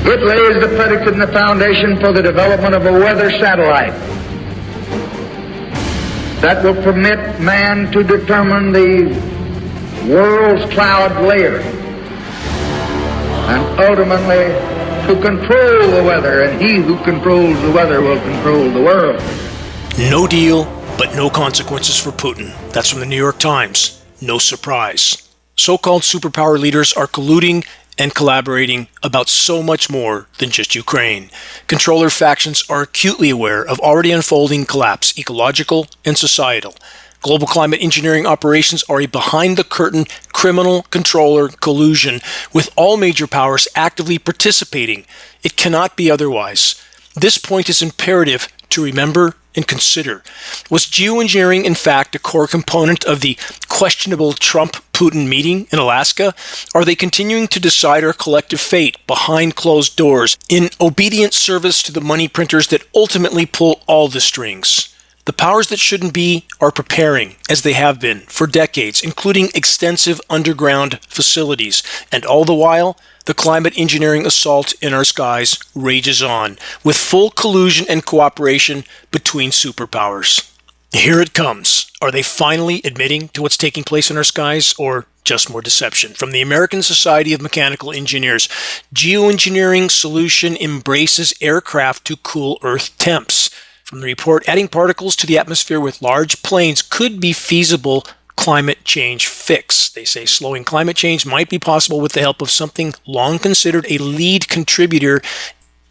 It lays the predicate and the foundation for the development of a weather satellite that will permit man to determine the world's cloud layer and ultimately to control the weather, and he who controls the weather will control the world. No deal, but no consequences for Putin. That's from the New York Times. No surprise. So-called superpower leaders are colluding and collaborating about so much more than just Ukraine. Controller factions are acutely aware of already unfolding collapse, ecological and societal. Global climate engineering operations are a behind-the-curtain criminal controller collusion with all major powers actively participating. It cannot be otherwise. This point is imperative to remember and consider. Was geoengineering, in fact, a core component of the questionable Trump-Putin meeting in Alaska? Are they continuing to decide our collective fate behind closed doors in obedient service to the money printers that ultimately pull all the strings? The powers that shouldn't be are preparing, as they have been, for decades, including extensive underground facilities. And all the while, the climate engineering assault in our skies rages on, with full collusion and cooperation between superpowers. Here it comes. Are they finally admitting to what's taking place in our skies, or just more deception? From the American Society of Mechanical Engineers, geoengineering solution embraces aircraft to cool Earth temps. From the report, adding particles to the atmosphere with large planes could be feasible climate change fix. They say slowing climate change might be possible with the help of something long considered a lead contributor.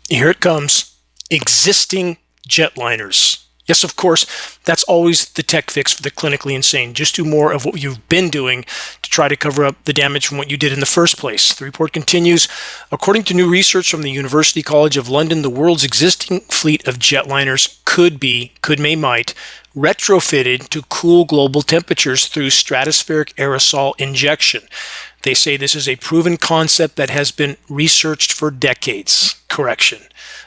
Here it comes. Existing jetliners. Yes, of course, that's always the tech fix for the clinically insane. Just do more of what you've been doing to try to cover up the damage from what you did in the first place. The report continues, according to new research from the University College of London, the world's existing fleet of jetliners might, retrofitted to cool global temperatures through stratospheric aerosol injection. They say this is a proven concept that has been researched for decades. Correction.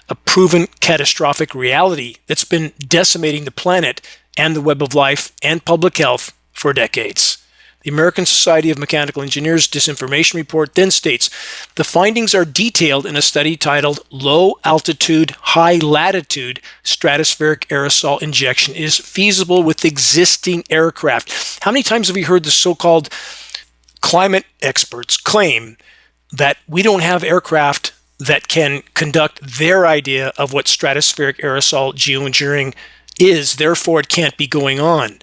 A proven catastrophic reality that's been decimating the planet and the web of life and public health for decades. The American Society of Mechanical Engineers disinformation report then states, the findings are detailed in a study titled Low Altitude, High Latitude Stratospheric Aerosol Injection is Feasible with Existing Aircraft. How many times have we heard the so-called climate experts claim that we don't have aircraft that can conduct their idea of what stratospheric aerosol geoengineering is, therefore it can't be going on?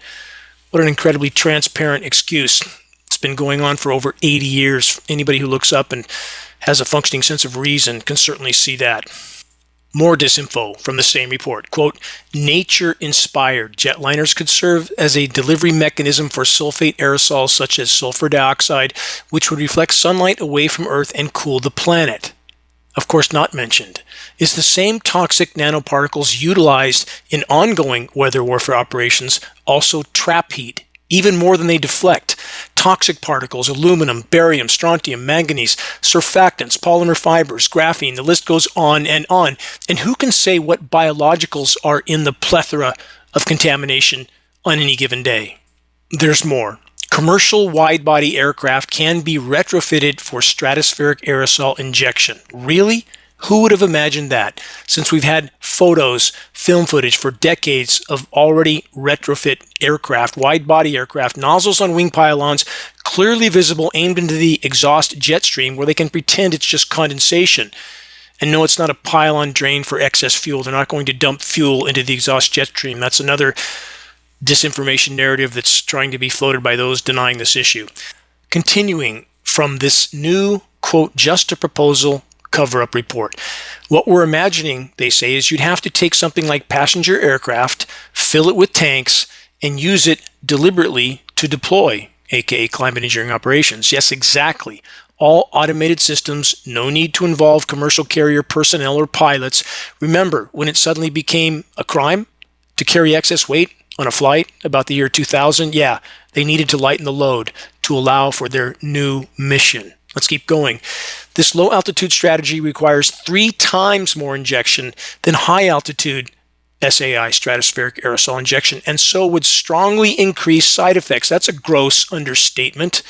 What an incredibly transparent excuse. It's been going on for over 80 years. Anybody who looks up and has a functioning sense of reason can certainly see that. More disinfo from the same report. Quote, nature-inspired jetliners could serve as a delivery mechanism for sulfate aerosols such as sulfur dioxide, which would reflect sunlight away from Earth and cool the planet. Of course, not mentioned is the same toxic nanoparticles utilized in ongoing weather warfare operations also trap heat, even more than they deflect. Toxic particles, aluminum, barium, strontium, manganese, surfactants, polymer fibers, graphene, the list goes on. And who can say what biologicals are in the plethora of contamination on any given day? There's more. Commercial wide-body aircraft can be retrofitted for stratospheric aerosol injection. Really? Who would have imagined that? Since we've had photos, film footage for decades of already retrofit aircraft, wide-body aircraft, nozzles on wing pylons, clearly visible, aimed into the exhaust jet stream where they can pretend it's just condensation. And no, it's not a pylon drain for excess fuel. They're not going to dump fuel into the exhaust jet stream. That's another disinformation narrative that's trying to be floated by those denying this issue. Continuing from this new, quote, just a proposal cover-up report. What we're imagining, they say, is you'd have to take something like passenger aircraft, fill it with tanks, and use it deliberately to deploy, aka climate engineering operations. Yes, exactly. All automated systems, no need to involve commercial carrier personnel or pilots. Remember, when it suddenly became a crime to carry excess weight on a flight about the year 2000, yeah, they needed to lighten the load to allow for their new mission. Let's keep going. This low altitude strategy requires 3 times more injection than high altitude SAI, stratospheric aerosol injection, and so would strongly increase side effects. That's a gross understatement.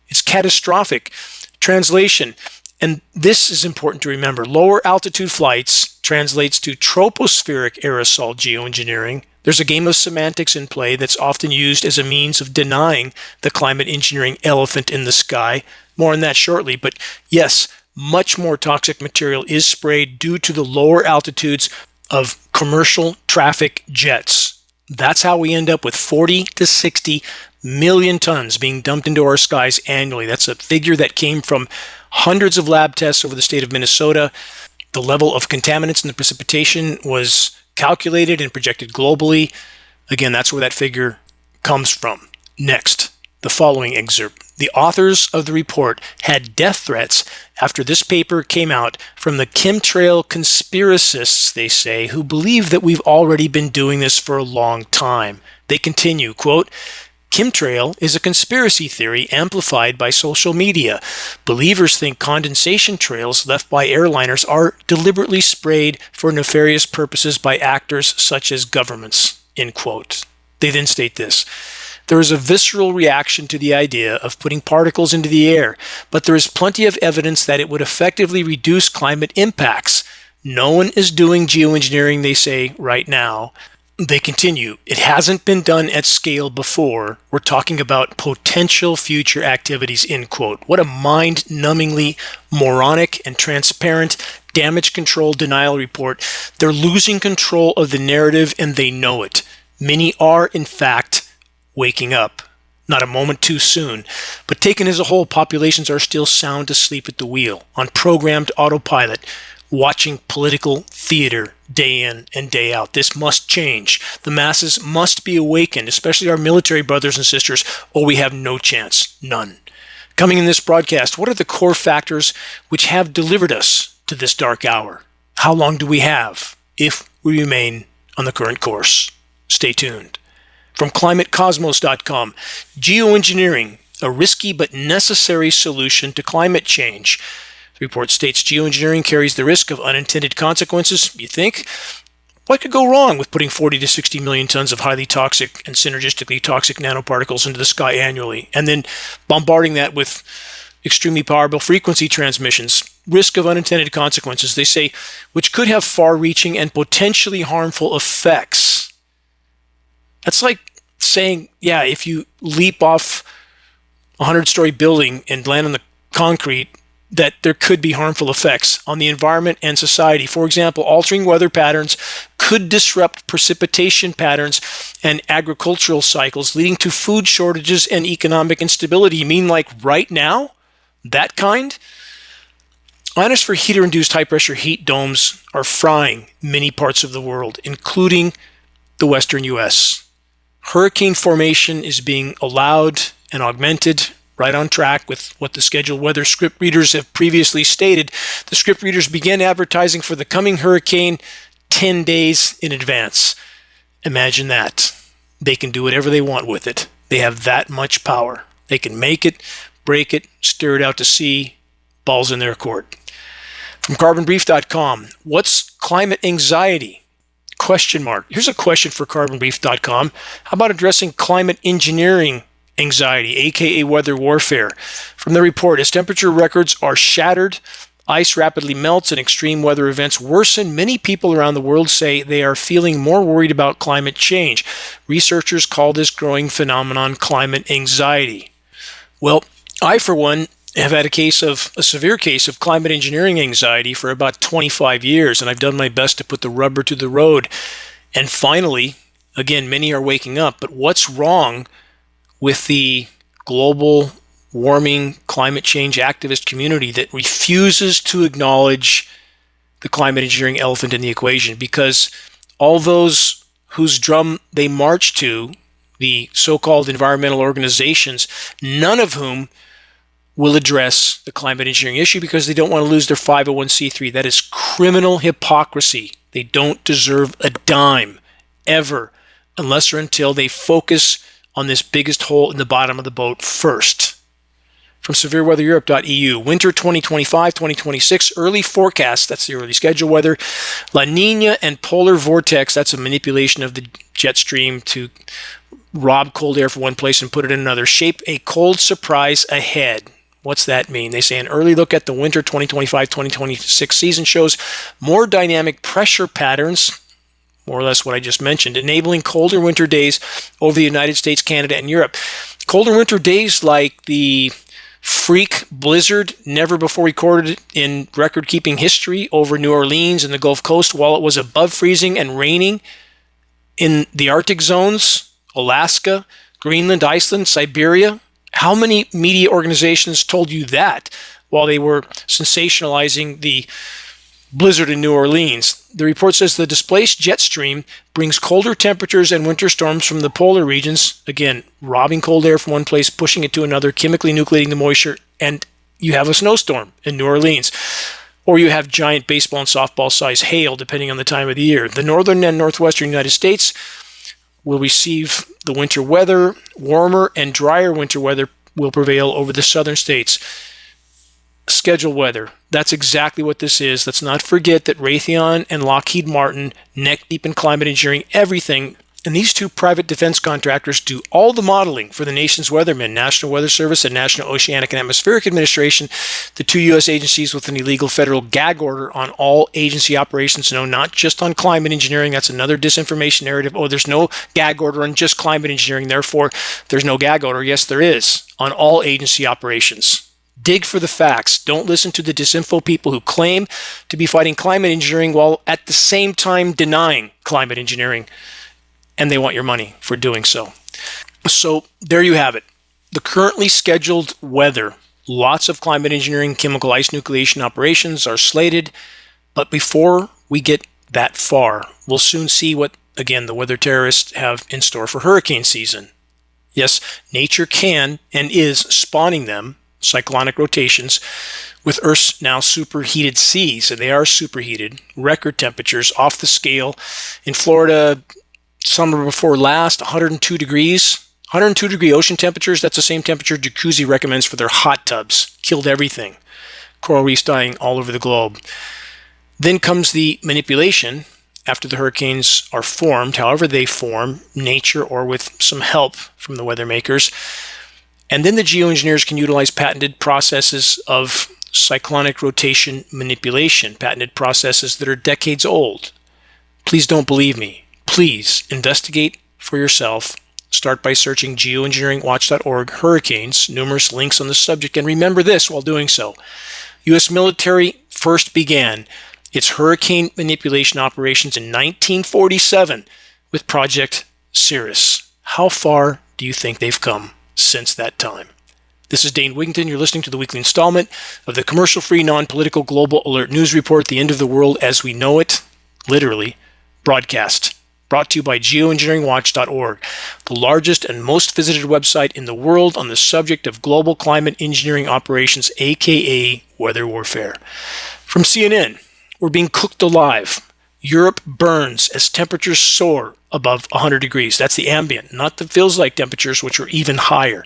It's catastrophic. Translation, And this is important to remember. Lower altitude flights translates to tropospheric aerosol geoengineering. There's a game of semantics in play that's often used as a means of denying the climate engineering elephant in the sky. More on that shortly. But yes, much more toxic material is sprayed due to the lower altitudes of commercial traffic jets. That's how we end up with 40 to 60 million tons being dumped into our skies annually. That's a figure that came from hundreds of lab tests over the state of Minnesota. The level of contaminants in the precipitation was calculated and projected globally. Again, that's where that figure comes from. Next, the following excerpt. The authors of the report had death threats after this paper came out from the chemtrail conspiracists, they say, who believe that we've already been doing this for a long time. They continue, quote, chemtrail is a conspiracy theory amplified by social media. Believers think condensation trails left by airliners are deliberately sprayed for nefarious purposes by actors such as governments, end quote. They then state this. There is a visceral reaction to the idea of putting particles into the air, but there is plenty of evidence that it would effectively reduce climate impacts. No one is doing geoengineering, they say, right now. They continue, it hasn't been done at scale before. We're talking about potential future activities, end quote. What a mind-numbingly moronic and transparent damage control denial report. They're losing control of the narrative and they know it. Many are, in fact, waking up. Not a moment too soon. But taken as a whole, populations are still sound asleep at the wheel, on programmed autopilot, watching political theater day in and day out. This must change. The masses must be awakened, especially our military brothers and sisters, or we have no chance. None. Coming in this broadcast, what are the core factors which have delivered us to this dark hour? How long do we have if we remain on the current course? Stay tuned. From climatecosmos.com, geoengineering, a risky but necessary solution to climate change. The report states geoengineering carries the risk of unintended consequences. You think? What could go wrong with putting 40 to 60 million tons of highly toxic and synergistically toxic nanoparticles into the sky annually, and then bombarding that with extremely powerful frequency transmissions? Risk of unintended consequences, they say, which could have far-reaching and potentially harmful effects. That's like saying, yeah, if you leap off a 100-story building and land on the concrete, that there could be harmful effects on the environment and society. For example, altering weather patterns could disrupt precipitation patterns and agricultural cycles, leading to food shortages and economic instability. You mean like right now? That kind? Ionosphere heater-induced high-pressure heat domes are frying many parts of the world, including the western U.S. Hurricane formation is being allowed and augmented, right on track with what the scheduled weather script readers have previously stated. The script readers began advertising for the coming hurricane 10 days in advance. Imagine that. They can do whatever they want with it. They have that much power. They can make it, break it, steer it out to sea, balls in their court. From carbonbrief.com, what's climate anxiety? Question mark. Here's a question for carbonbrief.com. How about addressing climate engineering anxiety, aka weather warfare? From the report, as temperature records are shattered, ice rapidly melts, and extreme weather events worsen, many people around the world say they are feeling more worried about climate change. Researchers call this growing phenomenon climate anxiety. Well, I, for one, have had a severe case of climate engineering anxiety for about 25 years, and I've done my best to put the rubber to the road. And finally, again, many are waking up, but what's wrong with the global warming climate change activist community that refuses to acknowledge the climate engineering elephant in the equation? Because all those whose drum they march to, the so-called environmental organizations, none of whom will address the climate engineering issue because they don't want to lose their 501c3. That is criminal hypocrisy. They don't deserve a dime, ever, unless or until they focus on this biggest hole in the bottom of the boat first. From severeweathereurope.eu, winter 2025-2026, early forecast, that's the early schedule weather, La Nina and polar vortex, that's a manipulation of the jet stream to rob cold air from one place and put it in another, shape a cold surprise ahead. What's that mean? They say an early look at the winter 2025-2026 season shows more dynamic pressure patterns, more or less what I just mentioned, enabling colder winter days over the United States, Canada, and Europe. Colder winter days like the freak blizzard never before recorded in record-keeping history over New Orleans and the Gulf Coast while it was above freezing and raining in the Arctic zones, Alaska, Greenland, Iceland, Siberia. How many media organizations told you that while they were sensationalizing the blizzard in New Orleans? The report says the displaced jet stream brings colder temperatures and winter storms from the polar regions, again, robbing cold air from one place, pushing it to another, chemically nucleating the moisture, and you have a snowstorm in New Orleans. Or you have giant baseball and softball size hail, depending on the time of the year. The northern and northwestern United States will receive the winter weather. Warmer and drier winter weather will prevail over the southern states. Schedule weather. That's exactly what this is. Let's not forget that Raytheon and Lockheed Martin, neck deep in climate engineering, everything. And these two private defense contractors do all the modeling for the nation's weathermen, National Weather Service and National Oceanic and Atmospheric Administration, the two U.S. agencies with an illegal federal gag order on all agency operations. No, not just on climate engineering. That's another disinformation narrative. Oh, there's no gag order on just climate engineering, therefore there's no gag order. Yes, there is on all agency operations. Dig for the facts. Don't listen to the disinfo people who claim to be fighting climate engineering while at the same time denying climate engineering. And they want your money for doing so. So there you have it. The currently scheduled weather. Lots of climate engineering, chemical ice nucleation operations are slated. But before we get that far, we'll soon see what, again, the weather terrorists have in store for hurricane season. Yes, nature can and is spawning them, cyclonic rotations, with Earth's now superheated seas, and they are superheated, record temperatures off the scale. In Florida, summer before last, 102 degrees, 102 degree ocean temperatures. That's the same temperature Jacuzzi recommends for their hot tubs. Killed everything. Coral reefs dying all over the globe. Then comes the manipulation after the hurricanes are formed, however they form, nature or with some help from the weather makers. And then the geoengineers can utilize patented processes of cyclonic rotation manipulation, patented processes that are decades old. Please don't believe me. Please investigate for yourself. Start by searching geoengineeringwatch.org hurricanes, numerous links on the subject, and remember this while doing so. U.S. military first began its hurricane manipulation operations in 1947 with Project Cirrus. How far do you think they've come since that time? This is Dane Wigington. You're listening to the weekly installment of the commercial-free, non-political global alert news report, The End of the World as We Know It, literally, broadcast. Brought to you by Geoengineeringwatch.org, the largest and most visited website in the world on the subject of global climate engineering operations, aka weather warfare. From CNN, we're being cooked alive. Europe burns as temperatures soar above 100 degrees. That's the ambient, not the feels-like temperatures, which are even higher.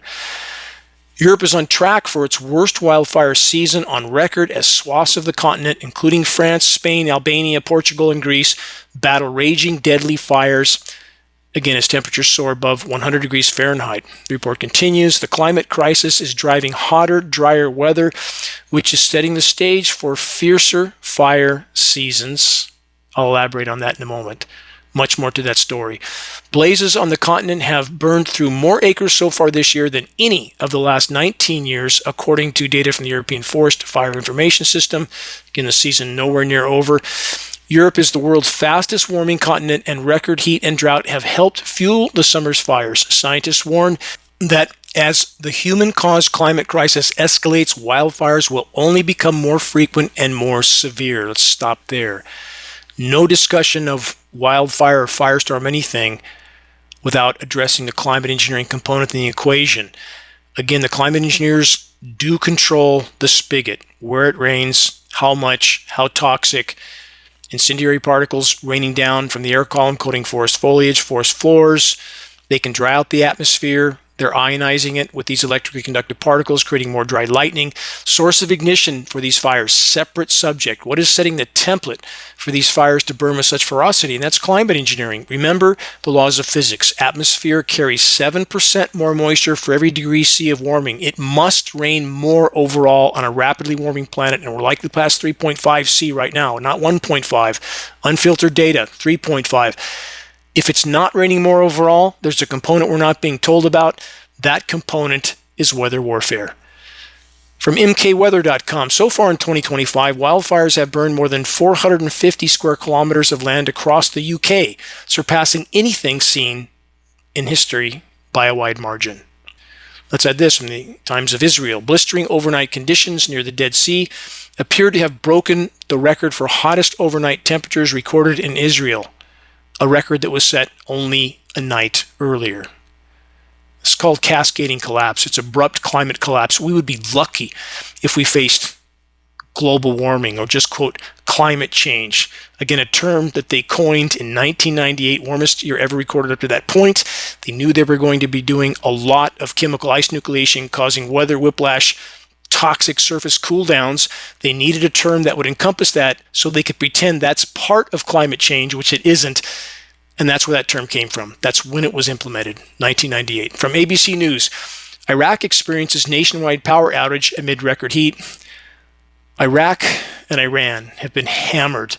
Europe is on track for its worst wildfire season on record as swaths of the continent, including France, Spain, Albania, Portugal, and Greece, battle raging deadly fires, again as temperatures soar above 100 degrees Fahrenheit. The report continues, the climate crisis is driving hotter, drier weather, which is setting the stage for fiercer fire seasons. I'll elaborate on that in a moment. Much more to that story. Blazes on the continent have burned through more acres so far this year than any of the last 19 years, according to data from the European Forest Fire Information System. Again, the season nowhere near over. Europe is the world's fastest warming continent, and record heat and drought have helped fuel the summer's fires. Scientists warn that as the human-caused climate crisis escalates, wildfires will only become more frequent and more severe. Let's stop there. No discussion of wildfire or firestorm anything without addressing the climate engineering component in the equation. Again, the climate engineers do control the spigot, where it rains, how much, how toxic, incendiary particles raining down from the air column coating forest foliage, forest floors. They can dry out the atmosphere. They're ionizing it with these electrically conductive particles, creating more dry lightning. Source of ignition for these fires, separate subject. What is setting the template for these fires to burn with such ferocity? And that's climate engineering. Remember the laws of physics. Atmosphere carries 7% more moisture for every degree C of warming. It must rain more overall on a rapidly warming planet, and we're likely past 3.5 C right now, not 1.5. Unfiltered data, 3.5. If it's not raining more overall, there's a component we're not being told about. That component is weather warfare. From mkweather.com, so far in 2025, wildfires have burned more than 450 square kilometers of land across the UK, surpassing anything seen in history by a wide margin. Let's add this from the Times of Israel. Blistering overnight conditions near the Dead Sea appear to have broken the record for hottest overnight temperatures recorded in Israel, a record that was set only a night earlier. It's called cascading collapse. It's abrupt climate collapse. We would be lucky if we faced global warming or just, quote, climate change. Again, a term that they coined in 1998, warmest year ever recorded up to that point. They knew they were going to be doing a lot of chemical ice nucleation, causing weather whiplash, toxic surface cool downs. They needed a term that would encompass that so they could pretend that's part of climate change, which it isn't. And that's where that term came from. That's when it was implemented, 1998. From ABC News, Iraq experiences nationwide power outage amid record heat. Iraq and Iran have been hammered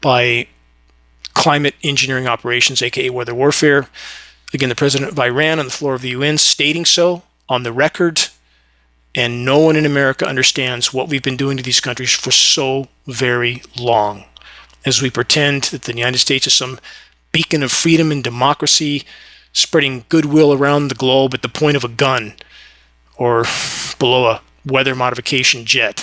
by climate engineering operations, aka weather warfare. Again, the president of Iran on the floor of the UN stating so on the record. And no one in America understands what we've been doing to these countries for so very long, as we pretend that the United States is some beacon of freedom and democracy, spreading goodwill around the globe at the point of a gun or below a weather modification jet.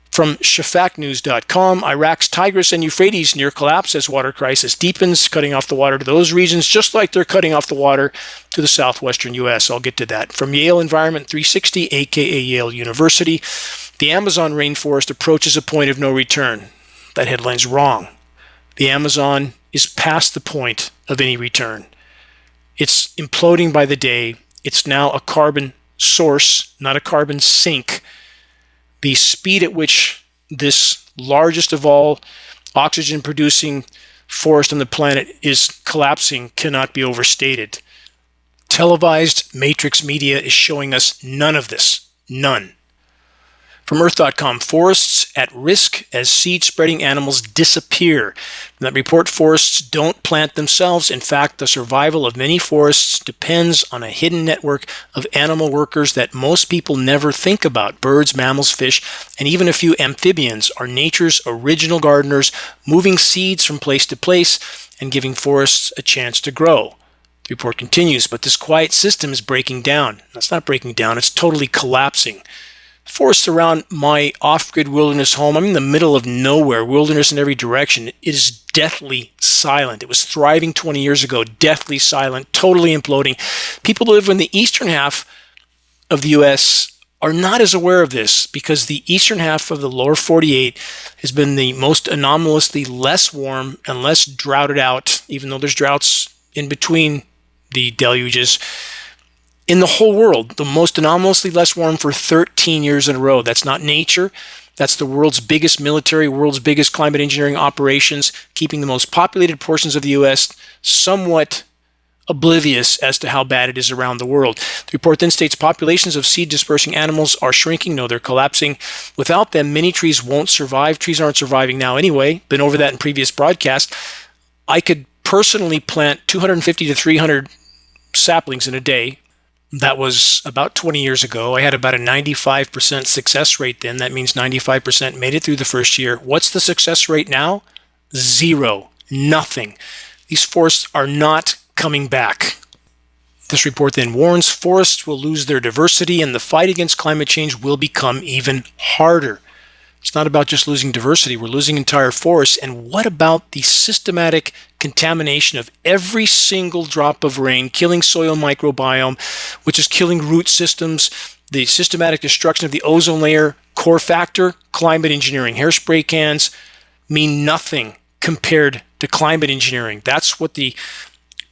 From shafaknews.com, Iraq's Tigris and Euphrates near collapse as water crisis deepens, cutting off the water to those regions, just like they're cutting off the water to the southwestern U.S. I'll get to that. From Yale Environment 360, aka Yale University, the Amazon rainforest approaches a point of no return. That headline's wrong. The Amazon is past the point of any return. It's imploding by the day. It's now a carbon source, not a carbon sink. The speed at which this largest of all oxygen-producing forest on the planet is collapsing cannot be overstated. Televised matrix media is showing us none of this. None. From Earth.com, forests at risk as seed-spreading animals disappear. From that report, forests don't plant themselves. In fact, the survival of many forests depends on a hidden network of animal workers that most people never think about. Birds, mammals, fish, and even a few amphibians are nature's original gardeners, moving seeds from place to place and giving forests a chance to grow. The report continues, but this quiet system is breaking down. It's not breaking down, it's totally collapsing. Forests around my off-grid wilderness home, I'm in the middle of nowhere, wilderness in every direction. It is deathly silent. It was thriving 20 years ago, deathly silent, totally imploding. People who live in the eastern half of the U.S. are not as aware of this because the eastern half of the lower 48 has been the most anomalously less warm and less droughted out, even though there's droughts in between the deluges, in the whole world, the most anomalously less warm for 13 years in a row. That's not nature. That's the world's biggest military, world's biggest climate engineering operations, keeping the most populated portions of the U.S. somewhat oblivious as to how bad it is around the world. The report then states populations of seed-dispersing animals are shrinking. No, they're collapsing. Without them, many trees won't survive. Trees aren't surviving now anyway. Been over that in previous broadcasts. I could personally plant 250 to 300 saplings in a day. That was about 20 years ago. I had about a 95% success rate then. That means 95% made it through the first year. What's the success rate now? Zero. Nothing. These forests are not coming back. This report then warns forests will lose their diversity and the fight against climate change will become even harder. It's not about just losing diversity. We're losing entire forests. And what about the systematic contamination of every single drop of rain, killing soil microbiome, which is killing root systems, the systematic destruction of the ozone layer, core factor, climate engineering. Hairspray cans mean nothing compared to climate engineering. That's what the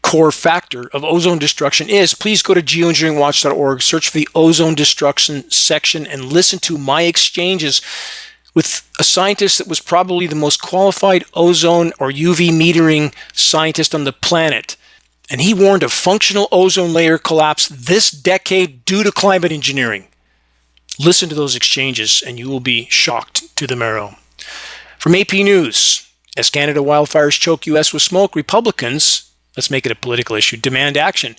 core factor of ozone destruction is, please go to geoengineeringwatch.org, search for the ozone destruction section, and listen to my exchanges with a scientist that was probably the most qualified ozone or UV metering scientist on the planet. And he warned of functional ozone layer collapse this decade due to climate engineering. Listen to those exchanges and you will be shocked to the marrow. From AP News, as Canada wildfires choke U.S. with smoke, Republicans, let's make it a political issue, demand action,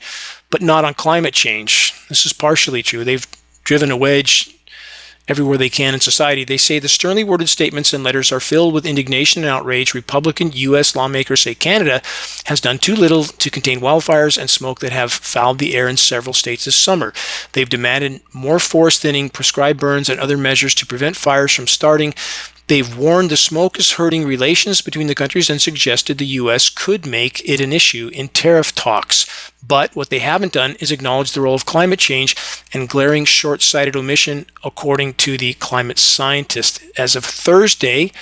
but not on climate change. This is partially true. They've driven a wedge everywhere they can in society. They say the sternly worded statements and letters are filled with indignation and outrage. Republican U.S. lawmakers say Canada has done too little to contain wildfires and smoke that have fouled the air in several states this summer. They've demanded more forest thinning, prescribed burns, and other measures to prevent fires from starting. They've warned the smoke is hurting relations between the countries and suggested the U.S. could make it an issue in tariff talks. But what they haven't done is acknowledge the role of climate change and glaring short-sighted omission, according to the climate scientist. As of Thursday,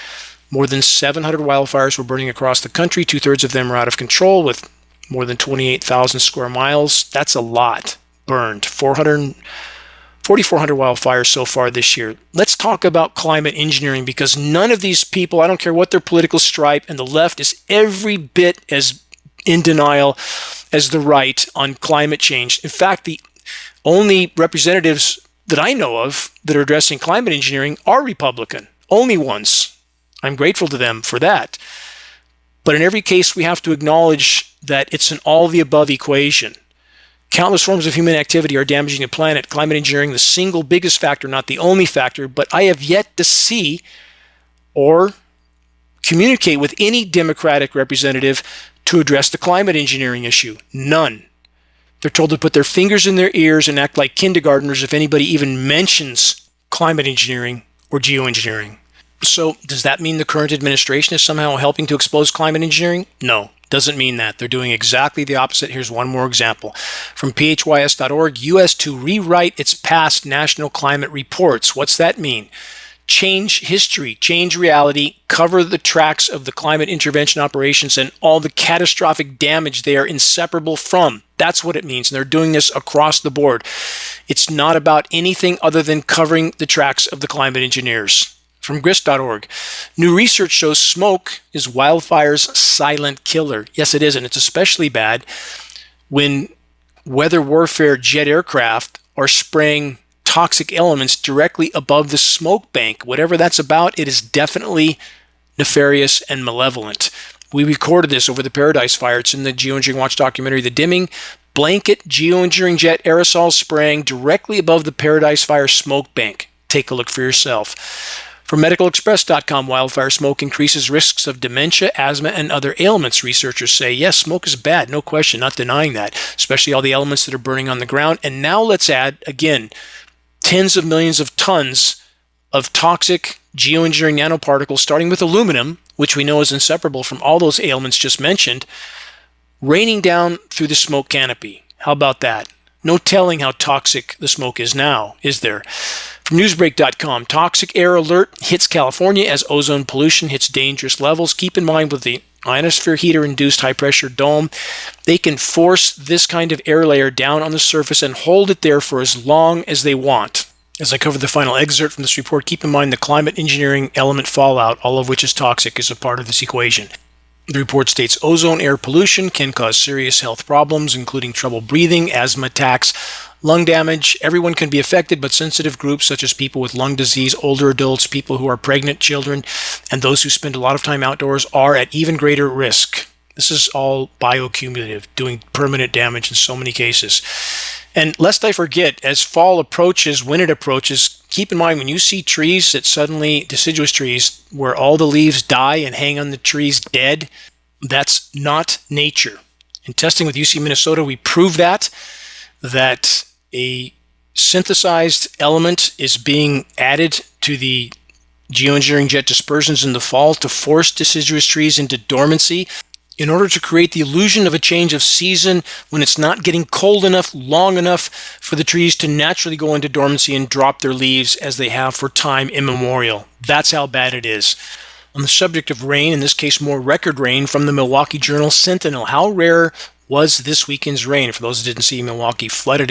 more than 700 wildfires were burning across the country. 2/3 of them are out of control, with more than 28,000 square miles. That's a lot burned. 4,400 wildfires so far this year. Let's talk about climate engineering, because none of these people, I don't care what their political stripe, and the left is every bit as in denial as the right on climate change. In fact, the only representatives that I know of that are addressing climate engineering are Republican. Only ones. I'm grateful to them for that. But in every case, we have to acknowledge that it's an all-the-above equation. Countless forms of human activity are damaging the planet. Climate engineering, the single biggest factor, not the only factor, but I have yet to see or communicate with any Democratic representative to address the climate engineering issue. None. They're told to put their fingers in their ears and act like kindergartners if anybody even mentions climate engineering or geoengineering. So does that mean the current administration is somehow helping to expose climate engineering? No. Doesn't mean that. They're doing exactly the opposite. Here's one more example. From phys.org, U.S. to rewrite its past national climate reports. What's that mean? Change history, change reality, cover the tracks of the climate intervention operations and all the catastrophic damage they are inseparable from. That's what it means. And they're doing this across the board. It's not about anything other than covering the tracks of the climate engineers. From grist.org, new research shows smoke is wildfire's silent killer. Yes, it is, and it's especially bad when weather warfare jet aircraft are spraying toxic elements directly above the smoke bank. Whatever that's about, it is definitely nefarious and malevolent. We recorded this over the Paradise Fire. It's in the Geoengineering Watch documentary, The Dimming. Blanket geoengineering jet aerosol spraying directly above the Paradise Fire smoke bank. Take a look for yourself. From medicalexpress.com, wildfire smoke increases risks of dementia, asthma, and other ailments. Researchers say, yes, smoke is bad, no question, not denying that, especially all the elements that are burning on the ground. And now let's add, again, tens of millions of tons of toxic geoengineering nanoparticles, starting with aluminum, which we know is inseparable from all those ailments just mentioned, raining down through the smoke canopy. How about that? No telling how toxic the smoke is now, is there? From newsbreak.com, toxic air alert hits California as ozone pollution hits dangerous levels. Keep in mind, with the ionosphere heater-induced high-pressure dome, they can force this kind of air layer down on the surface and hold it there for as long as they want. As I cover the final excerpt from this report, keep in mind the climate engineering element fallout, all of which is toxic, is a part of this equation. The report states ozone air pollution can cause serious health problems, including trouble breathing, asthma attacks, lung damage. Everyone can be affected, but sensitive groups such as people with lung disease, older adults, people who are pregnant, children, and those who spend a lot of time outdoors are at even greater risk. This is all bioaccumulative, doing permanent damage in so many cases. And lest I forget, as fall approaches, when it approaches, keep in mind when you see trees that suddenly, deciduous trees, where all the leaves die and hang on the trees dead, that's not nature. In testing with UC Minnesota, we proved that a synthesized element is being added to the geoengineering jet dispersions in the fall to force deciduous trees into dormancy in order to create the illusion of a change of season when it's not getting cold enough, long enough for the trees to naturally go into dormancy and drop their leaves as they have for time immemorial. That's how bad it is. On the subject of rain, in this case more record rain, from the Milwaukee Journal Sentinel, how rare was this weekend's rain. For those who didn't see, Milwaukee flooded.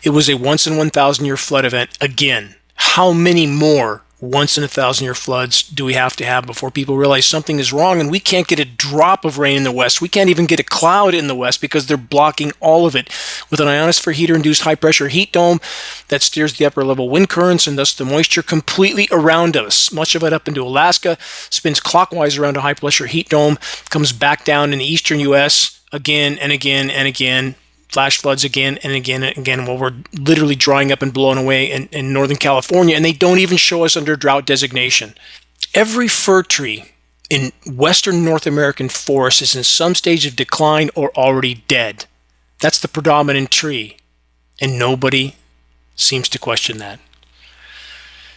It was a once in 1,000 year flood event again. How many more once in 1,000 year floods do we have to have before people realize something is wrong? And we can't get a drop of rain in the west. We can't even get a cloud in the west because they're blocking all of it with an ionosphere heater induced high pressure heat dome that steers the upper level wind currents and thus the moisture completely around us. Much of it up into Alaska, spins clockwise around a high pressure heat dome, comes back down in the eastern U.S. again and again and again. Flash floods again and again and again while we're literally drying up and blowing away in Northern California, and they don't even show us under drought designation. Every fir tree in Western North American forests is in some stage of decline or already dead. That's the predominant tree, and nobody seems to question that.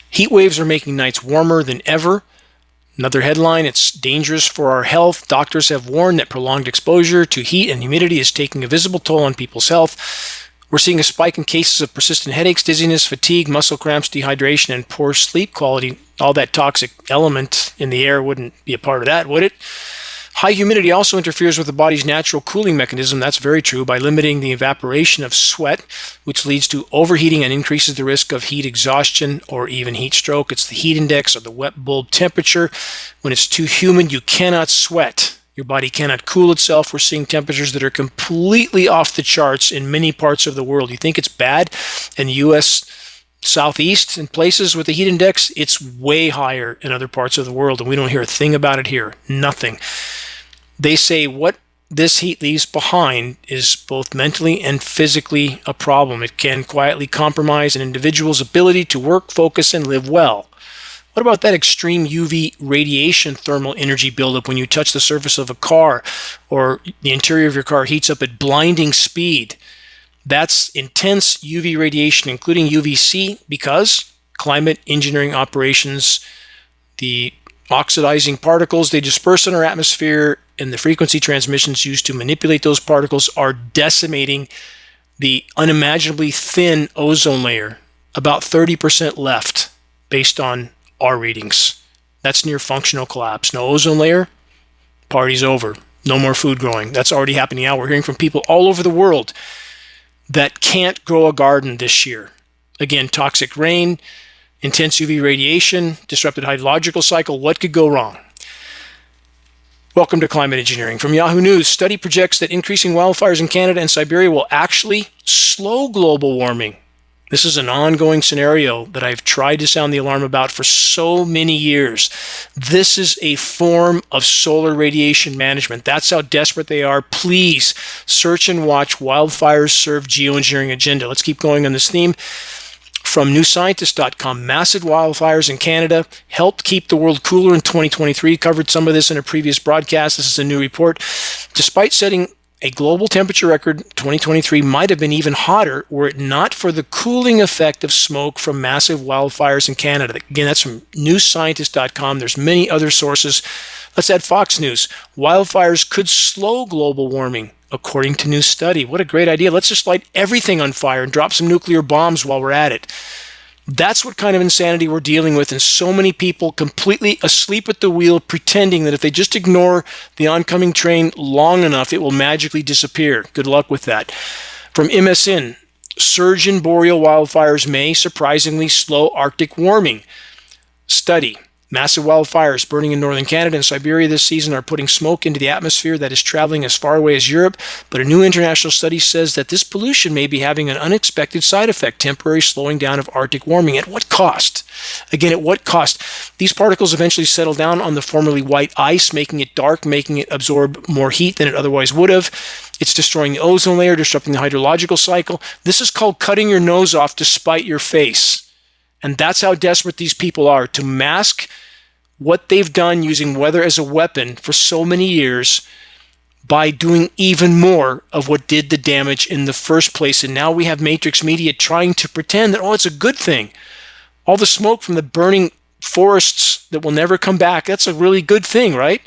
Heat waves are making nights warmer than ever. Another headline, it's dangerous for our health. Doctors have warned that prolonged exposure to heat and humidity is taking a visible toll on people's health. We're seeing a spike in cases of persistent headaches, dizziness, fatigue, muscle cramps, dehydration, and poor sleep quality. All that toxic element in the air wouldn't be a part of that, would it? High humidity also interferes with the body's natural cooling mechanism. That's very true by limiting the evaporation of sweat, which leads to overheating and increases the risk of heat exhaustion or even heat stroke. It's the heat index or the wet bulb temperature. When it's too humid, you cannot sweat. Your body cannot cool itself. We're seeing temperatures that are completely off the charts in many parts of the world. You think it's bad in the U.S. Southeast and places with the heat index? It's way higher in other parts of the world, and we don't hear a thing about it here. Nothing. They say what this heat leaves behind is both mentally and physically a problem. It can quietly compromise an individual's ability to work, focus, and live well. What about that extreme UV radiation thermal energy buildup when you touch the surface of a car or the interior of your car heats up at blinding speed? That's intense UV radiation, including UVC, because climate engineering operations, the oxidizing particles, they disperse in our atmosphere, and the frequency transmissions used to manipulate those particles are decimating the unimaginably thin ozone layer. About 30% left based on our readings. That's near functional collapse. No ozone layer, party's over. No more food growing. That's already happening now. We're hearing from people all over the world that can't grow a garden this year. Again, toxic rain, intense UV radiation, disrupted hydrological cycle. What could go wrong? Welcome to Climate Engineering. From Yahoo News, study projects that increasing wildfires in Canada and Siberia will actually slow global warming. This is an ongoing scenario that I've tried to sound the alarm about for so many years. This is a form of solar radiation management. That's how desperate they are. Please search and watch Wildfires Serve Geoengineering Agenda. Let's keep going on this theme. From newscientist.com, massive wildfires in Canada helped keep the world cooler in 2023. Covered some of this in a previous broadcast. This is a new report. Despite setting a global temperature record, 2023 might have been even hotter were it not for the cooling effect of smoke from massive wildfires in Canada. Again, that's from newscientist.com. There's many other sources. Let's add Fox News. Wildfires could slow global warming, according to new study. What a great idea. Let's just light everything on fire and drop some nuclear bombs while we're at it. That's what kind of insanity we're dealing with, and so many people completely asleep at the wheel, pretending that if they just ignore the oncoming train long enough, it will magically disappear. Good luck with that. From MSN, surge in boreal wildfires may surprisingly slow Arctic warming. Study. Massive wildfires burning in northern Canada and Siberia this season are putting smoke into the atmosphere that is traveling as far away as Europe, but a new international study says that this pollution may be having an unexpected side effect, temporary slowing down of Arctic warming. At what cost? Again, at what cost? These particles eventually settle down on the formerly white ice, making it dark, making it absorb more heat than it otherwise would have. It's destroying the ozone layer, disrupting the hydrological cycle. This is called cutting your nose off to spite your face. And that's how desperate these people are, to mask what they've done using weather as a weapon for so many years by doing even more of what did the damage in the first place. And now we have matrix media trying to pretend that, oh, it's a good thing. All the smoke from the burning forests that will never come back, that's a really good thing, right?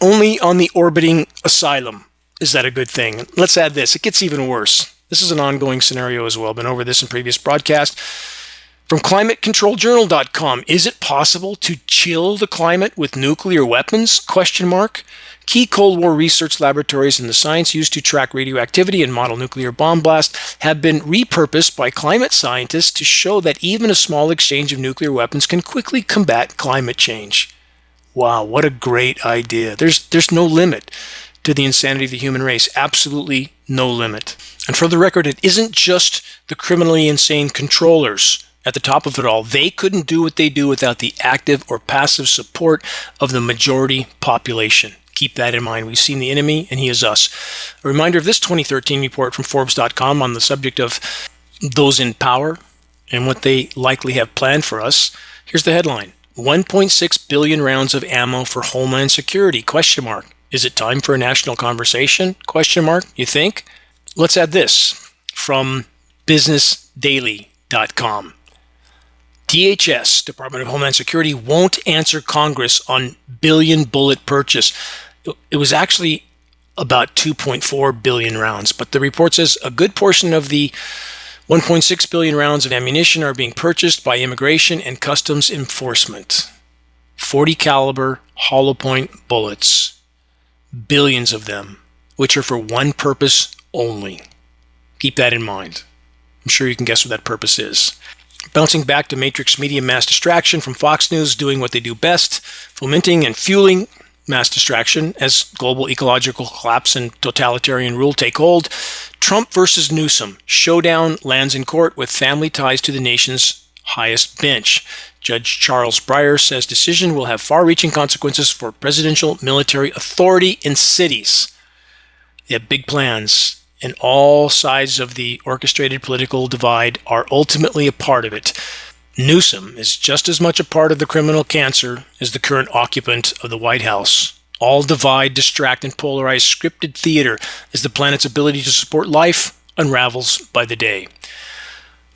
Only on the orbiting asylum is that a good thing. Let's add this. It gets even worse. This is an ongoing scenario as well. Been over this in previous broadcasts. From climatecontroljournal.com, is it possible to chill the climate with nuclear weapons? Question mark. Key Cold War research laboratories and the science used to track radioactivity and model nuclear bomb blasts have been repurposed by climate scientists to show that even a small exchange of nuclear weapons can quickly combat climate change. Wow, what a great idea. There's no limit to the insanity of the human race. Absolutely no limit. And for the record, it isn't just the criminally insane controllers at the top of it all. They couldn't do what they do without the active or passive support of the majority population. Keep that in mind. We've seen the enemy, and he is us. A reminder of this 2013 report from Forbes.com on the subject of those in power and what they likely have planned for us. Here's the headline. 1.6 billion rounds of ammo for Homeland Security? Question mark. Is it time for a national conversation? Question mark. You think? Let's add this from businessdaily.com. DHS, Department of Homeland Security, won't answer Congress on billion bullet purchase. It was actually about 2.4 billion rounds, but the report says a good portion of the 1.6 billion rounds of ammunition are being purchased by Immigration and Customs Enforcement. 40 caliber hollow point bullets, billions of them, which are for one purpose only. Keep that in mind. I'm sure you can guess what that purpose is. Bouncing back to Matrix Media mass distraction from Fox News, doing what they do best, fomenting and fueling mass distraction as global ecological collapse and totalitarian rule take hold. Trump versus Newsom. Showdown lands in court with family ties to the nation's highest bench. Judge Charles Breyer says decision will have far-reaching consequences for presidential military authority in cities. They have big plans, and all sides of the orchestrated political divide are ultimately a part of it. Newsom is just as much a part of the criminal cancer as the current occupant of the White House. All divide, distract, and polarize scripted theater as the planet's ability to support life unravels by the day.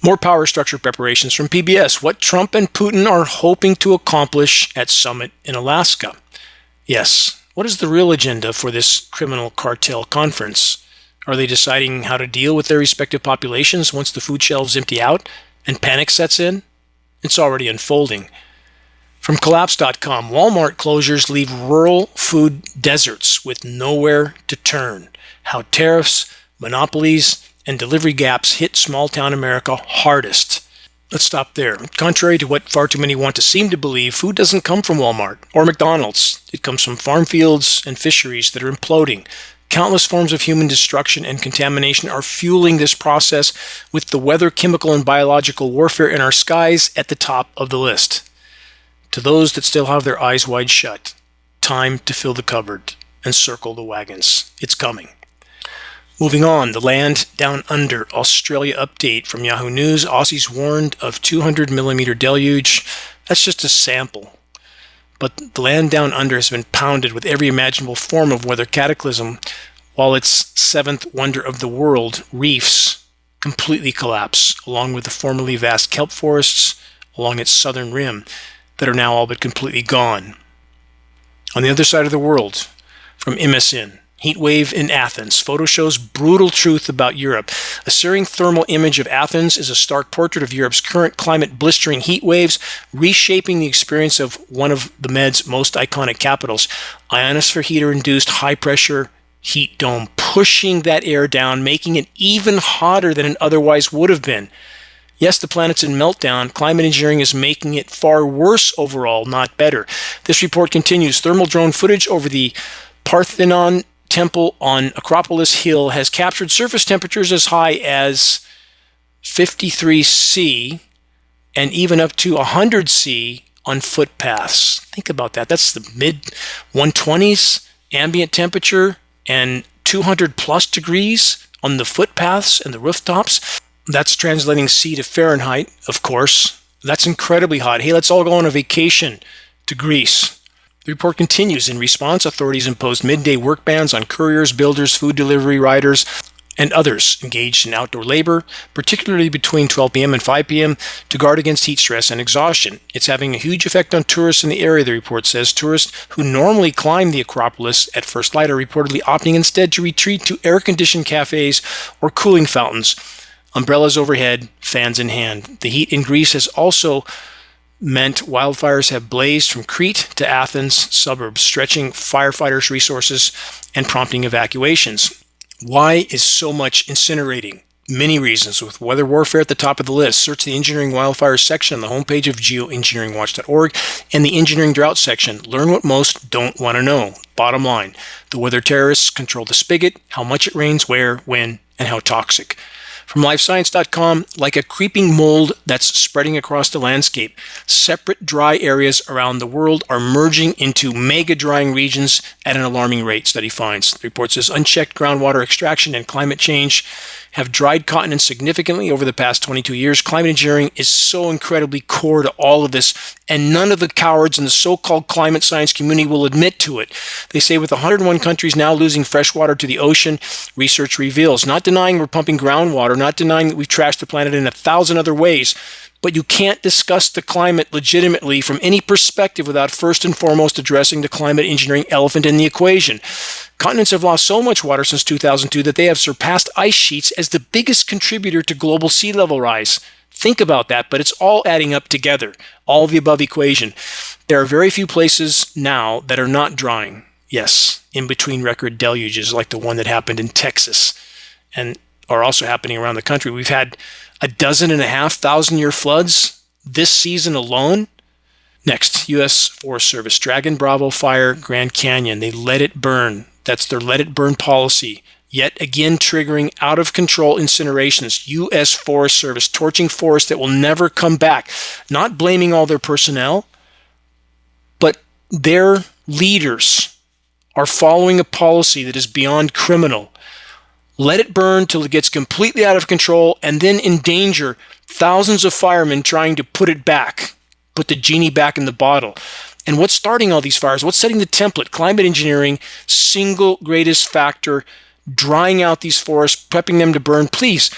More power structure preparations from PBS. What Trump and Putin are hoping to accomplish at summit in Alaska. Yes, what is the real agenda for this criminal cartel conference? Are they deciding how to deal with their respective populations once the food shelves empty out and panic sets in? It's already unfolding. From collapse.com, Walmart closures leave rural food deserts with nowhere to turn. How tariffs, monopolies, and delivery gaps hit small-town America hardest. Let's stop there. Contrary to what far too many want to seem to believe, food doesn't come from Walmart or McDonald's. It comes from farm fields and fisheries that are imploding. Countless forms of human destruction and contamination are fueling this process, with the weather, chemical, and biological warfare in our skies at the top of the list. To those that still have their eyes wide shut, time to fill the cupboard and circle the wagons. It's coming. Moving on, the land down under. Australia update from Yahoo News. Aussies warned of 200 millimeter deluge. That's just a sample. But the land down under has been pounded with every imaginable form of weather cataclysm, while its seventh wonder of the world, reefs, completely collapse, along with the formerly vast kelp forests along its southern rim that are now all but completely gone. On the other side of the world, from MSN, heat wave in Athens. Photo shows brutal truth about Europe. A searing thermal image of Athens is a stark portrait of Europe's current climate, blistering heat waves, reshaping the experience of one of the Med's most iconic capitals. Ionosphere heater-induced high-pressure heat dome, pushing that air down, making it even hotter than it otherwise would have been. Yes, the planet's in meltdown. Climate engineering is making it far worse overall, not better. This report continues. Thermal drone footage over the Parthenon Temple on Acropolis Hill has captured surface temperatures as high as 53 C and even up to 100 C on footpaths. Think about that. That's the mid 120s ambient temperature and 200 plus degrees on the footpaths and the rooftops. That's translating C to Fahrenheit, of course. That's incredibly hot. Hey, let's all go on a vacation to Greece. The report continues. In response, authorities imposed midday work bans on couriers, builders, food delivery riders, and others engaged in outdoor labor, particularly between 12 p.m. and 5 p.m., to guard against heat stress and exhaustion. It's having a huge effect on tourists in the area, the report says. Tourists who normally climb the Acropolis at first light are reportedly opting instead to retreat to air-conditioned cafes or cooling fountains. Umbrellas overhead, fans in hand. The heat in Greece has also meant wildfires have blazed from Crete to Athens suburbs, stretching firefighters' resources and prompting evacuations. Why is so much incinerating? Many reasons, with weather warfare at the top of the list. Search the Engineering Wildfires section on the homepage of geoengineeringwatch.org and the Engineering Drought section. Learn what most don't want to know. Bottom line, the weather terrorists control the spigot, how much it rains, where, when, and how toxic. From lifescience.com, like a creeping mold that's spreading across the landscape, separate dry areas around the world are merging into mega drying regions at an alarming rate, study finds. The report says unchecked groundwater extraction and climate change have dried continents significantly over the past 22 years. Climate engineering is so incredibly core to all of this, and none of the cowards in the so-called climate science community will admit to it. They say with 101 countries now losing fresh water to the ocean, research reveals, not denying we're pumping groundwater, not denying that we've trashed the planet in 1,000 other ways, but you can't discuss the climate legitimately from any perspective without first and foremost addressing the climate engineering elephant in the equation. Continents have lost so much water since 2002 that they have surpassed ice sheets as the biggest contributor to global sea level rise. Think about that, but it's all adding up together, all of the above equation. There are very few places now that are not drying. Yes, in between record deluges like the one that happened in Texas and are also happening around the country. We've had 12,500-year floods this season alone. Next, U.S. Forest Service, Dragon Bravo fire, Grand Canyon. They let it burn. That's their let it burn policy. Yet again triggering out of control incinerations. U.S. Forest Service torching forests that will never come back. Not blaming all their personnel, but their leaders are following a policy that is beyond criminal. Let it burn till it gets completely out of control and then endanger thousands of firemen trying to put it back, put the genie back in the bottle. And what's starting all these fires? What's setting the template? Climate engineering, single greatest factor, drying out these forests, prepping them to burn. Please,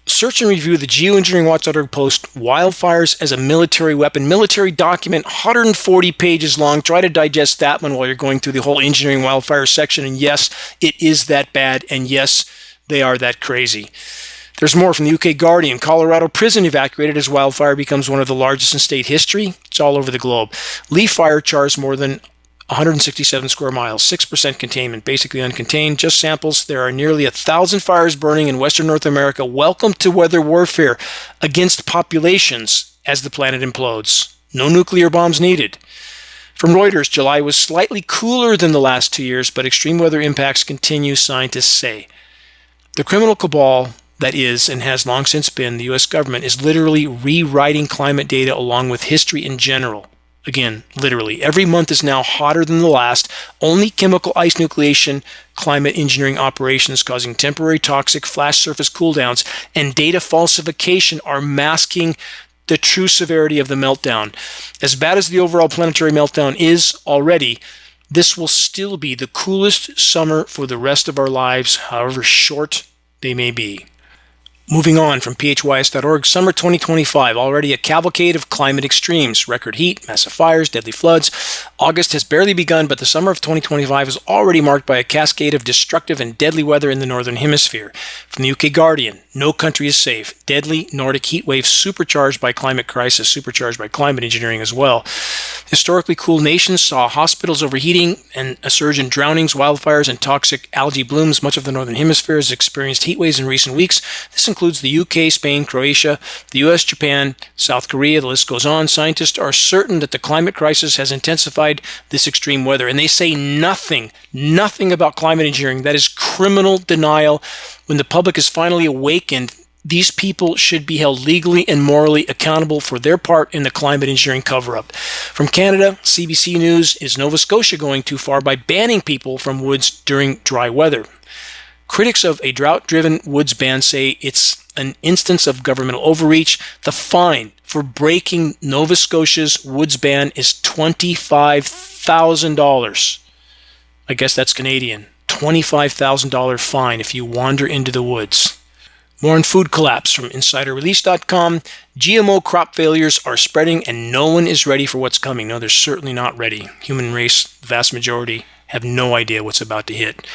search and review the geoengineeringwatch.org post, Wildfires as a Military Weapon. Military document, 140 pages long. Try to digest that one while you're going through the whole engineering wildfire section. And yes, it is that bad. And yes, they are that crazy. There's more from the UK Guardian. Colorado prison evacuated as wildfire becomes one of the largest in state history. It's all over the globe. Leaf fire chars more than 167 square miles, 6% containment, basically uncontained, just samples. There are nearly 1,000 fires burning in Western North America. Welcome to weather warfare against populations as the planet implodes. No nuclear bombs needed. From Reuters, July was slightly cooler than the last 2 years, but extreme weather impacts continue, scientists say. The criminal cabal that is and has long since been the U.S. government is literally rewriting climate data along with history in general. Again, literally. Every month is now hotter than the last. Only chemical ice nucleation, climate engineering operations causing temporary toxic flash surface cooldowns, and data falsification are masking the true severity of the meltdown. As bad as the overall planetary meltdown is already, this will still be the coolest summer for the rest of our lives, however short they may be. Moving on from phys.org, summer 2025, already a cavalcade of climate extremes, record heat, massive fires, deadly floods. August has barely begun, but the summer of 2025 is already marked by a cascade of destructive and deadly weather in the Northern Hemisphere. From the UK Guardian, no country is safe. Deadly Nordic heat waves supercharged by climate crisis, supercharged by climate engineering as well. Historically cool nations saw hospitals overheating and a surge in drownings, wildfires, and toxic algae blooms. Much of the Northern Hemisphere has experienced heat waves in recent weeks. This includes the UK, Spain, Croatia, the US, Japan, South Korea, the list goes on. Scientists are certain that the climate crisis has intensified this extreme weather, and they say nothing about climate engineering. That is criminal denial. When the public is finally awakened, these people should be held legally and morally accountable for their part in the climate engineering cover-up. From Canada, CBC News, is Nova Scotia going too far by banning people from woods during dry weather? Critics of a drought-driven woods ban say it's an instance of governmental overreach. The fine for breaking Nova Scotia's woods ban is $25,000. I guess that's Canadian. $25,000 fine if you wander into the woods. More on food collapse from InsiderRelease.com. GMO crop failures are spreading and no one is ready for what's coming. No, they're certainly not ready. Human race, the vast majority, have no idea what's about to hit.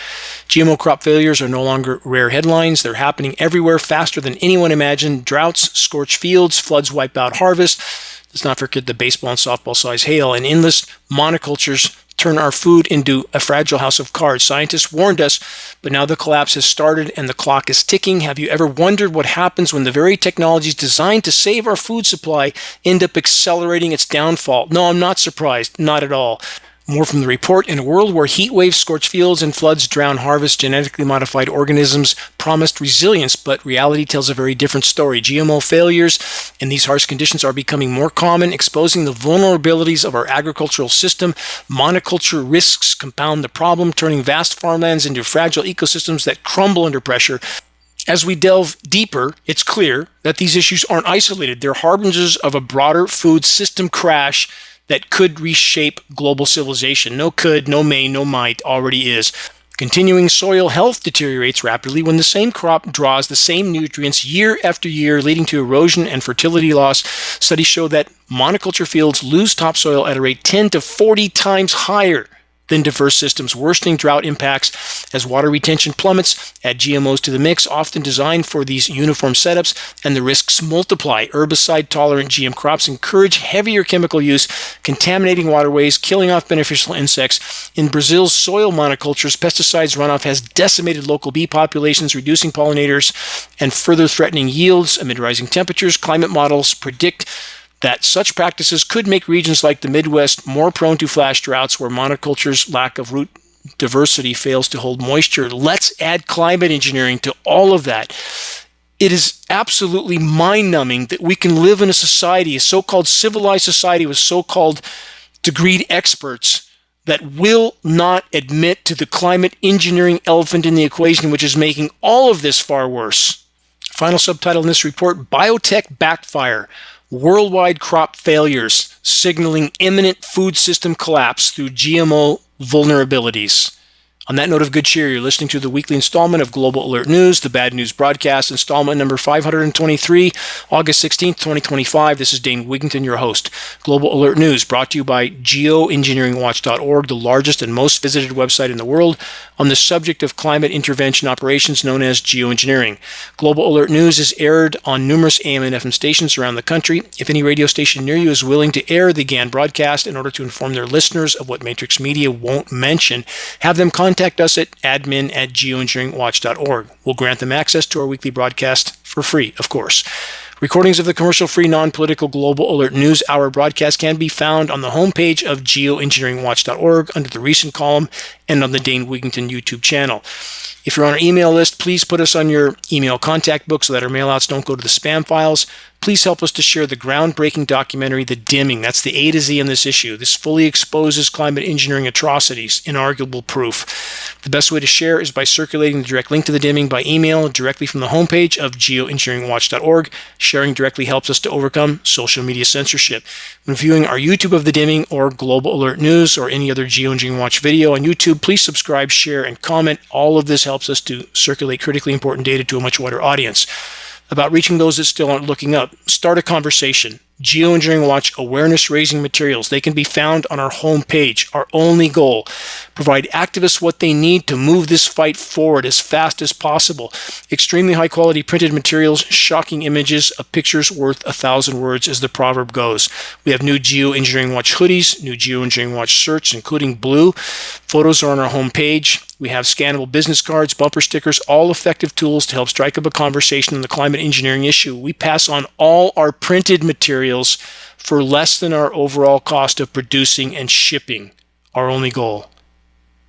GMO crop failures are no longer rare headlines. They're happening everywhere faster than anyone imagined. Droughts, scorched fields, floods wipe out harvest. Let's not forget the baseball and softball size hail, and endless monocultures turn our food into a fragile house of cards. Scientists warned us, but now the collapse has started and the clock is ticking. Have you ever wondered what happens when the very technologies designed to save our food supply end up accelerating its downfall? No, I'm not surprised. Not at all. More from the report. In a world where heat waves, scorch fields, and floods drown harvest, genetically modified organisms promised resilience, but reality tells a very different story. GMO failures in these harsh conditions are becoming more common, exposing the vulnerabilities of our agricultural system. Monoculture risks compound the problem, turning vast farmlands into fragile ecosystems that crumble under pressure. As we delve deeper, it's clear that these issues aren't isolated. They're harbingers of a broader food system crash that could reshape global civilization. No could, no may, no might, already is. Continuing soil health deteriorates rapidly when the same crop draws the same nutrients year after year, leading to erosion and fertility loss. Studies show that monoculture fields lose topsoil at a rate 10 to 40 times higher than diverse systems, worsening drought impacts as water retention plummets. Add GMOs to the mix, often designed for these uniform setups, and the risks multiply. Herbicide-tolerant GM crops encourage heavier chemical use, contaminating waterways, killing off beneficial insects. In Brazil's soil monocultures, pesticides runoff has decimated local bee populations, reducing pollinators and further threatening yields amid rising temperatures. Climate models predict that such practices could make regions like the Midwest more prone to flash droughts where monoculture's lack of root diversity fails to hold moisture. Let's add climate engineering to all of that. It is absolutely mind-numbing that we can live in a society, a so-called civilized society with so-called degreed experts that will not admit to the climate engineering elephant in the equation, which is making all of this far worse. Final subtitle in this report, Biotech Backfire. Worldwide crop failures, signaling imminent food system collapse through GMO vulnerabilities. On that note of good cheer, you're listening to the weekly installment of Global Alert News, the Bad News Broadcast, installment number 523, August 16th, 2025. This is Dane Wigington, your host. Global Alert News, brought to you by Geoengineeringwatch.org, the largest and most visited website in the world on the subject of climate intervention operations known as geoengineering. Global Alert News is aired on numerous AM and FM stations around the country. If any radio station near you is willing to air the GAN broadcast in order to inform their listeners of what Matrix Media won't mention, have them contact us at admin@geoengineeringwatch.org. We'll grant them access to our weekly broadcast for free, of course. Recordings of the commercial-free, non-political Global Alert News Hour broadcast can be found on the homepage of geoengineeringwatch.org under the recent column and on the Dane Wigington YouTube channel. If you're on our email list, please put us on your email contact book so that our mailouts don't go to the spam files. Please help us to share the groundbreaking documentary, The Dimming. That's the A to Z in this issue. This fully exposes climate engineering atrocities, inarguable proof. The best way to share is by circulating the direct link to The Dimming by email directly from the homepage of geoengineeringwatch.org. Sharing directly helps us to overcome social media censorship. When viewing our YouTube of The Dimming or Global Alert News or any other Geoengineering Watch video on YouTube, please subscribe, share, and comment. All of this helps us to circulate critically important data to a much wider audience. About reaching those that still aren't looking up, start a conversation. Geoengineering Watch awareness-raising materials. They can be found on our homepage. Our only goal, provide activists what they need to move this fight forward as fast as possible. Extremely high-quality printed materials, shocking images, a picture's worth 1,000 words, as the proverb goes. We have new Geoengineering Watch hoodies, new Geoengineering Watch shirts, including blue. Photos are on our homepage. We have scannable business cards, bumper stickers, all effective tools to help strike up a conversation on the climate engineering issue. We pass on all our printed materials for less than our overall cost of producing and shipping. Our only goal,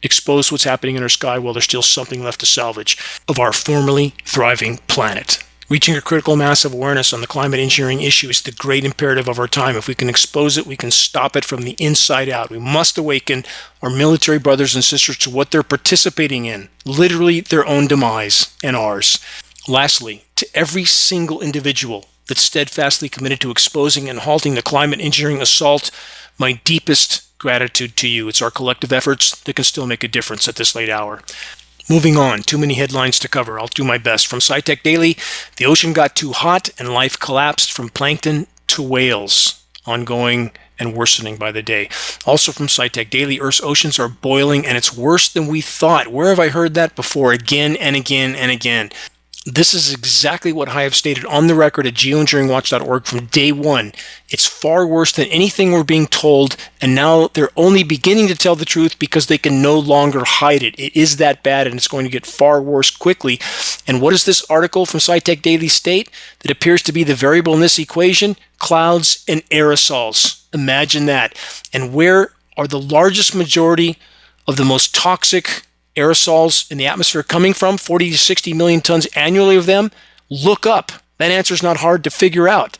expose what's happening in our sky while there's still something left to salvage of our formerly thriving planet. Reaching a critical mass of awareness on the climate engineering issue is the great imperative of our time. If we can expose it, we can stop it from the inside out. We must awaken our military brothers and sisters to what they're participating in, literally their own demise and ours. Lastly, to every single individual that's steadfastly committed to exposing and halting the climate engineering assault, my deepest gratitude to you. It's our collective efforts that can still make a difference at this late hour. Moving on, too many headlines to cover. I'll do my best. From SciTech Daily, the ocean got too hot and life collapsed from plankton to whales. Ongoing and worsening by the day. Also from SciTech Daily, Earth's oceans are boiling and it's worse than we thought. Where have I heard that before? Again and again and again. This is exactly what I have stated on the record at geoengineeringwatch.org from day one. It's far worse than anything we're being told, and now they're only beginning to tell the truth because they can no longer hide it. It is that bad, and it's going to get far worse quickly. And what does this article from SciTech Daily state that appears to be the variable in this equation? Clouds and aerosols. Imagine that. And where are the largest majority of the most toxic aerosols in the atmosphere coming from? 40 to 60 million tons annually of them? Look up. That answer is not hard to figure out.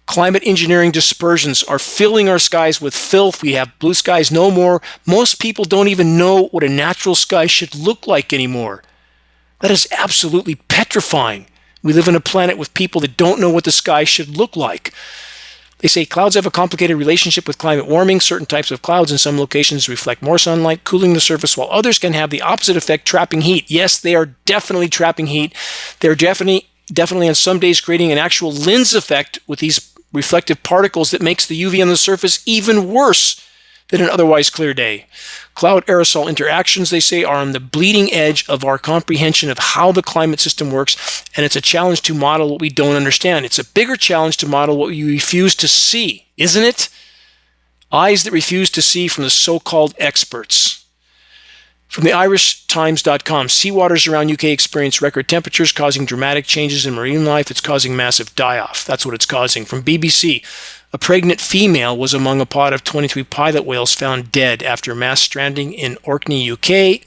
Climate engineering dispersions are filling our skies with filth. We have blue skies no more. Most people don't even know what a natural sky should look like anymore. That is absolutely petrifying. We live on a planet with people that don't know what the sky should look like. They say clouds have a complicated relationship with climate warming. Certain types of clouds in some locations reflect more sunlight, cooling the surface, while others can have the opposite effect, trapping heat. Yes, they are definitely trapping heat. They're definitely on some days creating an actual lens effect with these reflective particles that makes the UV on the surface even worse than an otherwise clear day. Cloud-aerosol interactions, they say, are on the bleeding edge of our comprehension of how the climate system works, and it's a challenge to model what we don't understand. It's a bigger challenge to model what we refuse to see, isn't it? Eyes that refuse to see from the so-called experts. From the irishtimes.com, seawaters around UK experience record temperatures causing dramatic changes in marine life. It's causing massive die-off. That's what it's causing. From BBC, a pregnant female was among a pod of 23 pilot whales found dead after mass stranding in Orkney, UK.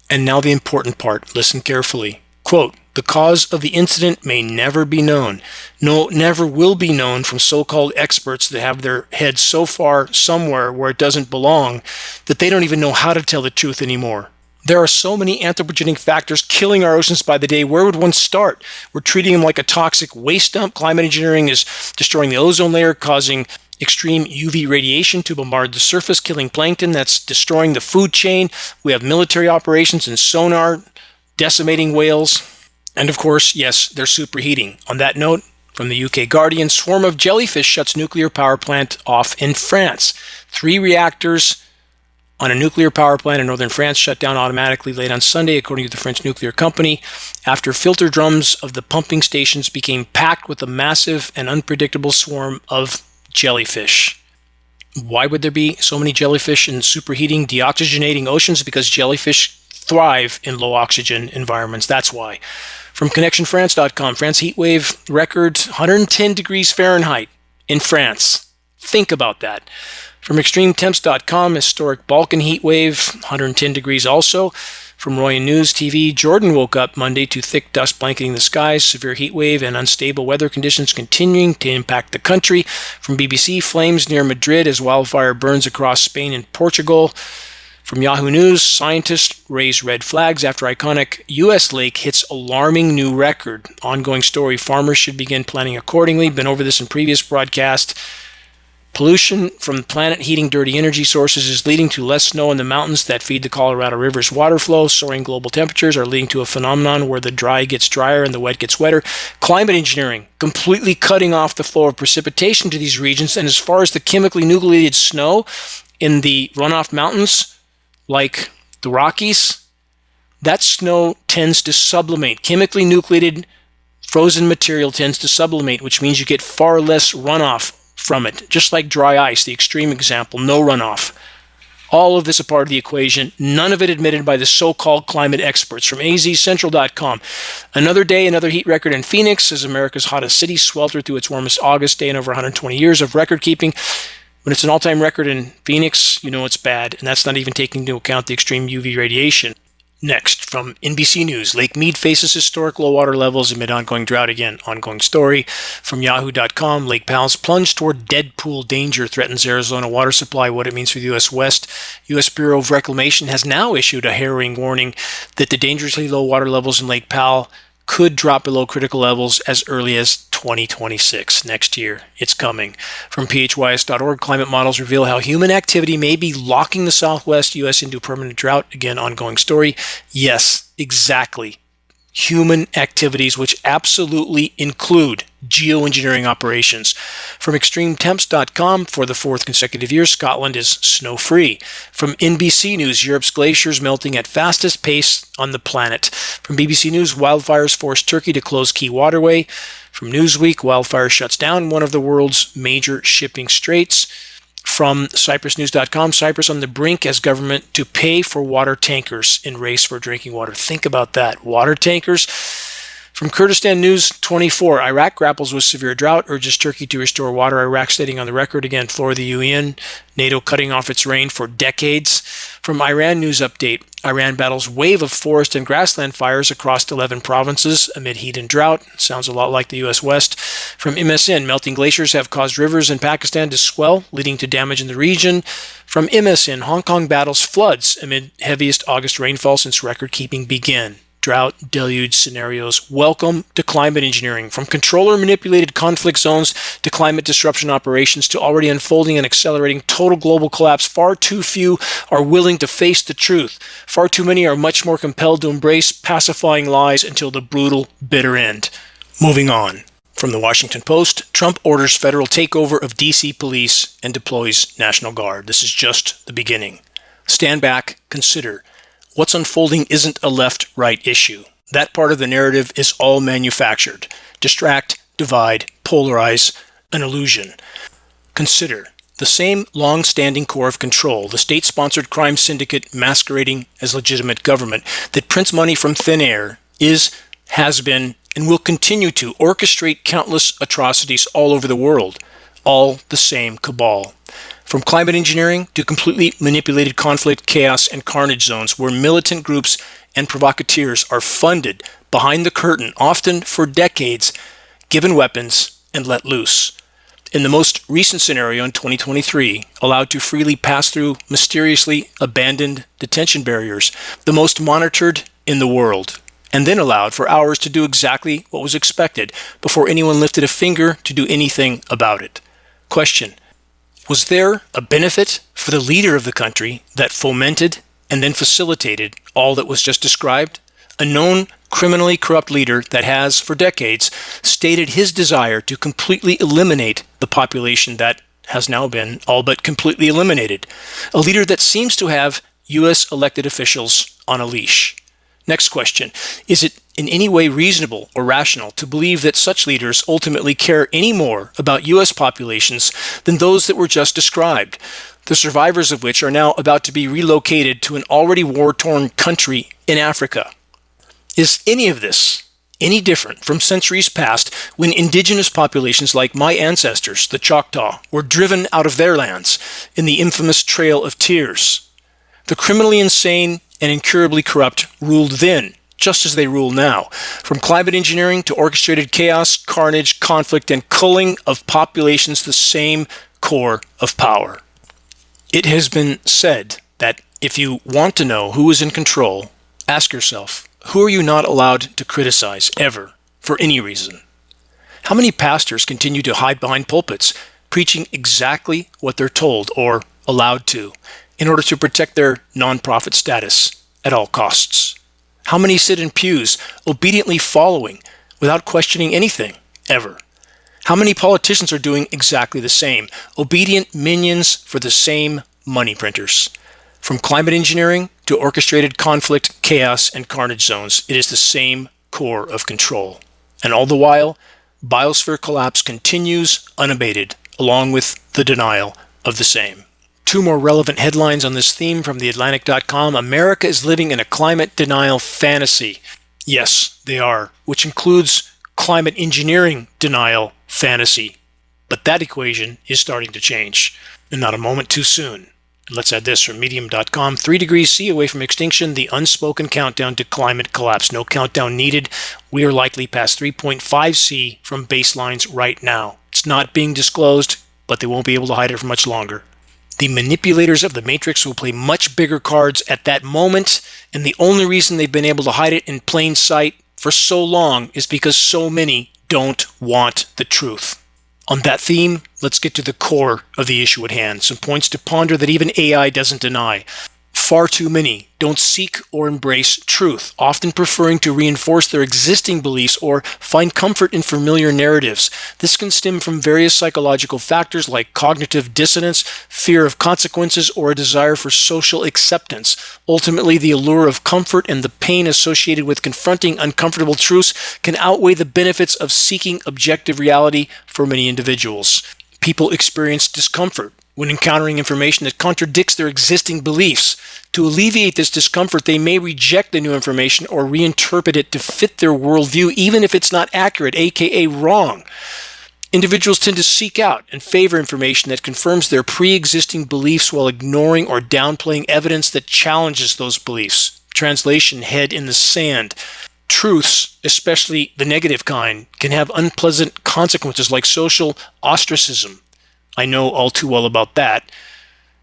And now the important part. Listen carefully. Quote, the cause of the incident may never be known. No, never will be known from so-called experts that have their heads so far somewhere where it doesn't belong that they don't even know how to tell the truth anymore. There are so many anthropogenic factors killing our oceans by the day. Where would one start? We're treating them like a toxic waste dump. Climate engineering is destroying the ozone layer, causing extreme UV radiation to bombard the surface, killing plankton. That's destroying the food chain. We have military operations and sonar decimating whales. And of course, yes, they're superheating. On that note, from the UK Guardian, swarm of jellyfish shuts nuclear power plant off in France. 3 reactors on a nuclear power plant in northern France shut down automatically late on Sunday, according to the French nuclear company, after filter drums of the pumping stations became packed with a massive and unpredictable swarm of jellyfish. Why would there be so many jellyfish in superheating, deoxygenating oceans? Because jellyfish thrive in low oxygen environments. That's why. From ConnectionFrance.com, France heat wave record 110 degrees Fahrenheit in France. Think about that. From ExtremeTemps.com, historic Balkan heat wave, 110 degrees also. From Roy News TV, Jordan woke up Monday to thick dust blanketing the skies, severe heat wave and unstable weather conditions continuing to impact the country. From BBC, flames near Madrid as wildfire burns across Spain and Portugal. From Yahoo News, scientists raise red flags after iconic U.S. lake hits alarming new record. Ongoing story, farmers should begin planning accordingly. Been over this in previous broadcasts. Pollution from planet heating dirty energy sources is leading to less snow in the mountains that feed the Colorado River's water flow. Soaring global temperatures are leading to a phenomenon where the dry gets drier and the wet gets wetter. Climate engineering, completely cutting off the flow of precipitation to these regions. And as far as the chemically nucleated snow in the runoff mountains, like the Rockies, that snow tends to sublimate. Chemically nucleated frozen material tends to sublimate, which means you get far less runoff from it, just like dry ice, the extreme example, no runoff. All of this a part of the equation, none of it admitted by the so-called climate experts. From azcentral.com, another day, another heat record in Phoenix as America's hottest city sweltered through its warmest August day in over 120 years of record keeping. When it's an all-time record in Phoenix, you know it's bad, and that's not even taking into account the extreme UV radiation. Next, from NBC News, Lake Mead faces historic low water levels amid ongoing drought. Again, ongoing story. From yahoo.com, Lake Powell's plunge toward Deadpool danger threatens Arizona water supply. What it means for the U.S. West. U.S. Bureau of Reclamation has now issued a harrowing warning that the dangerously low water levels in Lake Powell could drop below critical levels as early as 2026, next year. It's coming. From phys.org, climate models reveal how human activity may be locking the southwest U.S. into permanent drought. Again, ongoing story. Yes, exactly. Human activities, which absolutely include geoengineering operations. From extremetemps.com, for the fourth consecutive year, Scotland is snow-free. From NBC News, Europe's glaciers melting at fastest pace on the planet. From BBC News, wildfires force Turkey to close key waterway. From Newsweek, wildfire shuts down one of the world's major shipping straits. From cyprusnews.com, Cyprus on the brink as government to pay for water tankers in race for drinking water. Think about that. Water tankers. From Kurdistan News 24, Iraq grapples with severe drought, urges Turkey to restore water. Iraq stating on the record, again, floor the UN, NATO cutting off its rain for decades. From Iran News Update, Iran battles wave of forest and grassland fires across 11 provinces amid heat and drought. Sounds a lot like the U.S. West. From MSN, melting glaciers have caused rivers in Pakistan to swell, leading to damage in the region. From MSN, Hong Kong battles floods amid heaviest August rainfall since record-keeping began. Drought deluge scenarios. Welcome to climate engineering. From controller-manipulated conflict zones to climate disruption operations to already unfolding and accelerating total global collapse, far too few are willing to face the truth. Far too many are much more compelled to embrace pacifying lies until the brutal, bitter end. Moving on. From the Washington Post, Trump orders federal takeover of D.C. police and deploys National Guard. This is just the beginning. Stand back, consider. What's unfolding isn't a left-right issue. That part of the narrative is all manufactured. Distract, divide, polarize, an illusion. Consider the same long-standing core of control, the state-sponsored crime syndicate masquerading as legitimate government that prints money from thin air, has been, and will continue to orchestrate countless atrocities all over the world. All the same cabal. From climate engineering to completely manipulated conflict, chaos, and carnage zones where militant groups and provocateurs are funded behind the curtain, often for decades, given weapons, and let loose. In the most recent scenario in 2023, allowed to freely pass through mysteriously abandoned detention barriers, the most monitored in the world, and then allowed for hours to do exactly what was expected before anyone lifted a finger to do anything about it. Question. Was there a benefit for the leader of the country that fomented and then facilitated all that was just described? A known criminally corrupt leader that has, for decades, stated his desire to completely eliminate the population that has now been all but completely eliminated. A leader that seems to have U.S. elected officials on a leash. Next question. Is it in any way reasonable or rational to believe that such leaders ultimately care any more about U.S. populations than those that were just described, the survivors of which are now about to be relocated to an already war-torn country in Africa? Is any of this any different from centuries past when indigenous populations like my ancestors, the Choctaw, were driven out of their lands in the infamous Trail of Tears? The criminally insane and incurably corrupt ruled then, just as they rule now. From climate engineering to orchestrated chaos, carnage, conflict, and culling of populations, the same core of power. It has been said that if you want to know who is in control, ask yourself, who are you not allowed to criticize ever, for any reason? How many pastors continue to hide behind pulpits, preaching exactly what they're told or allowed to, in order to protect their nonprofit status at all costs? How many sit in pews, obediently following, without questioning anything, ever? How many politicians are doing exactly the same, obedient minions for the same money printers? From climate engineering to orchestrated conflict, chaos, and carnage zones, it is the same core of control. And all the while, biosphere collapse continues unabated, along with the denial of the same. Two more relevant headlines on this theme from theatlantic.com. America is living in a climate denial fantasy. Yes, they are, which includes climate engineering denial fantasy. But that equation is starting to change, and not a moment too soon. Let's add this from medium.com. 3 degrees C away from extinction, the unspoken countdown to climate collapse. No countdown needed. We are likely past 3.5 C from baselines right now. It's not being disclosed, but they won't be able to hide it for much longer. The manipulators of the Matrix will play much bigger cards at that moment, and the only reason they've been able to hide it in plain sight for so long is because so many don't want the truth. On that theme, let's get to the core of the issue at hand. Some points to ponder that even AI doesn't deny. Far too many don't seek or embrace truth, often preferring to reinforce their existing beliefs or find comfort in familiar narratives. This can stem from various psychological factors like cognitive dissonance, fear of consequences, or a desire for social acceptance. Ultimately, the allure of comfort and the pain associated with confronting uncomfortable truths can outweigh the benefits of seeking objective reality for many individuals. People experience discomfort when encountering information that contradicts their existing beliefs. To alleviate this discomfort, they may reject the new information or reinterpret it to fit their worldview, even if it's not accurate, aka wrong. Individuals tend to seek out and favor information that confirms their pre-existing beliefs while ignoring or downplaying evidence that challenges those beliefs. Translation: head in the sand. Truths, especially the negative kind, can have unpleasant consequences like social ostracism. I know all too well about that.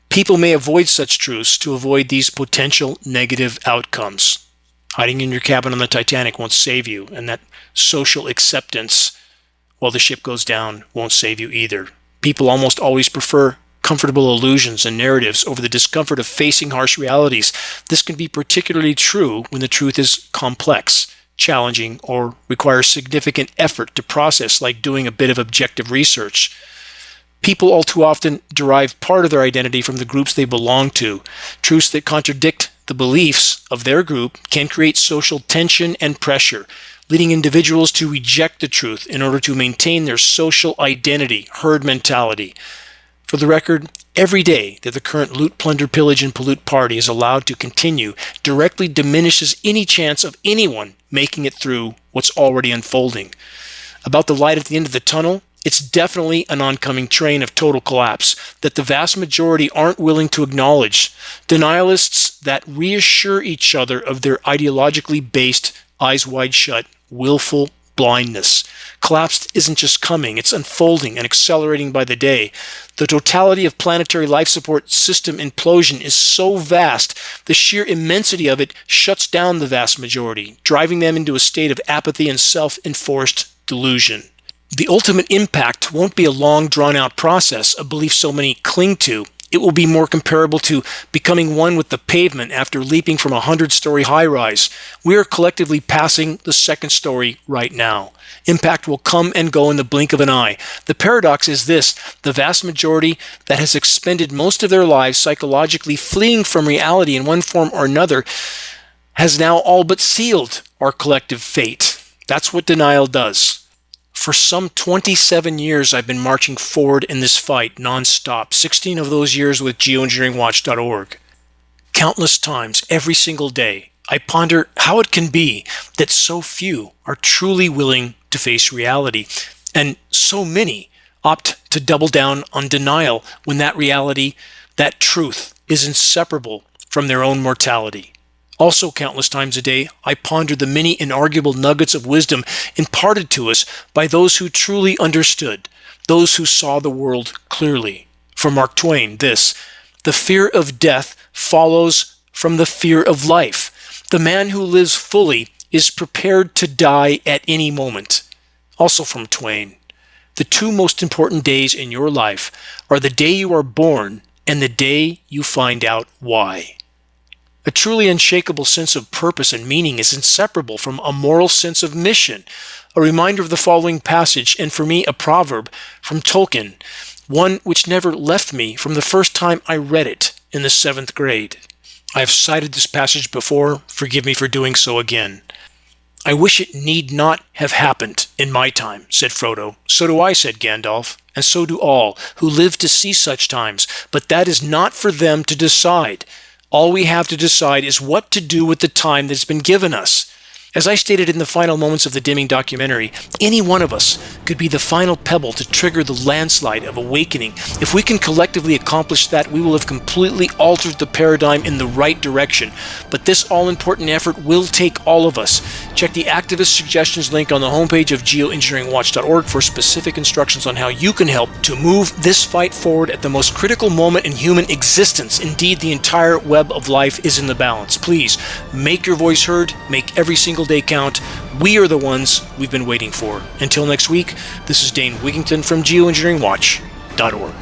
People may avoid such truths to avoid these potential negative outcomes. Hiding in your cabin on the Titanic won't save you, and that social acceptance while the ship goes down won't save you either. People almost always prefer comfortable illusions and narratives over the discomfort of facing harsh realities. This can be particularly true when the truth is complex, challenging, or requires significant effort to process, like doing a bit of objective research. People all too often derive part of their identity from the groups they belong to. Truths that contradict the beliefs of their group can create social tension and pressure, leading individuals to reject the truth in order to maintain their social identity, herd mentality. For the record, every day that the current loot, plunder, pillage, and pollute party is allowed to continue directly diminishes any chance of anyone making it through what's already unfolding. About the light at the end of the tunnel, it's definitely an oncoming train of total collapse that the vast majority aren't willing to acknowledge. Denialists that reassure each other of their ideologically based, eyes wide shut, willful blindness. Collapse isn't just coming, it's unfolding and accelerating by the day. The totality of planetary life support system implosion is so vast, the sheer immensity of it shuts down the vast majority, driving them into a state of apathy and self-enforced delusion. The ultimate impact won't be a long, drawn-out process, a belief so many cling to. It will be more comparable to becoming one with the pavement after leaping from a 100-story high-rise. We are collectively passing the second story right now. Impact will come and go in the blink of an eye. The paradox is this: the vast majority that has expended most of their lives psychologically fleeing from reality in one form or another has now all but sealed our collective fate. That's what denial does. For some 27 years, I've been marching forward in this fight nonstop, 16 of those years with Geoengineeringwatch.org. Countless times, every single day, I ponder how it can be that so few are truly willing to face reality, and so many opt to double down on denial when that reality, that truth, is inseparable from their own mortality. Also, countless times a day, I ponder the many inarguable nuggets of wisdom imparted to us by those who truly understood, those who saw the world clearly. For Mark Twain, this: the fear of death follows from the fear of life. The man who lives fully is prepared to die at any moment. Also from Twain, the two most important days in your life are the day you are born and the day you find out why. A truly unshakable sense of purpose and meaning is inseparable from a moral sense of mission. A reminder of the following passage, and for me a proverb from Tolkien, one which never left me from the first time I read it in the 7th grade. I have cited this passage before, forgive me for doing so again. "I wish it need not have happened in my time," said Frodo. "So do I," said Gandalf, "and so do all who live to see such times, but that is not for them to decide. All we have to decide is what to do with the time that's been given us." As I stated in the final moments of the Dimming documentary, any one of us could be the final pebble to trigger the landslide of awakening. If we can collectively accomplish that, we will have completely altered the paradigm in the right direction. But this all-important effort will take all of us. Check the activist suggestions link on the homepage of Geoengineeringwatch.org for specific instructions on how you can help to move this fight forward at the most critical moment in human existence. Indeed, the entire web of life is in the balance. Please, make your voice heard, make every single day count. We are the ones we've been waiting for. Until next week, this is Dane Wigington from Geoengineeringwatch.org.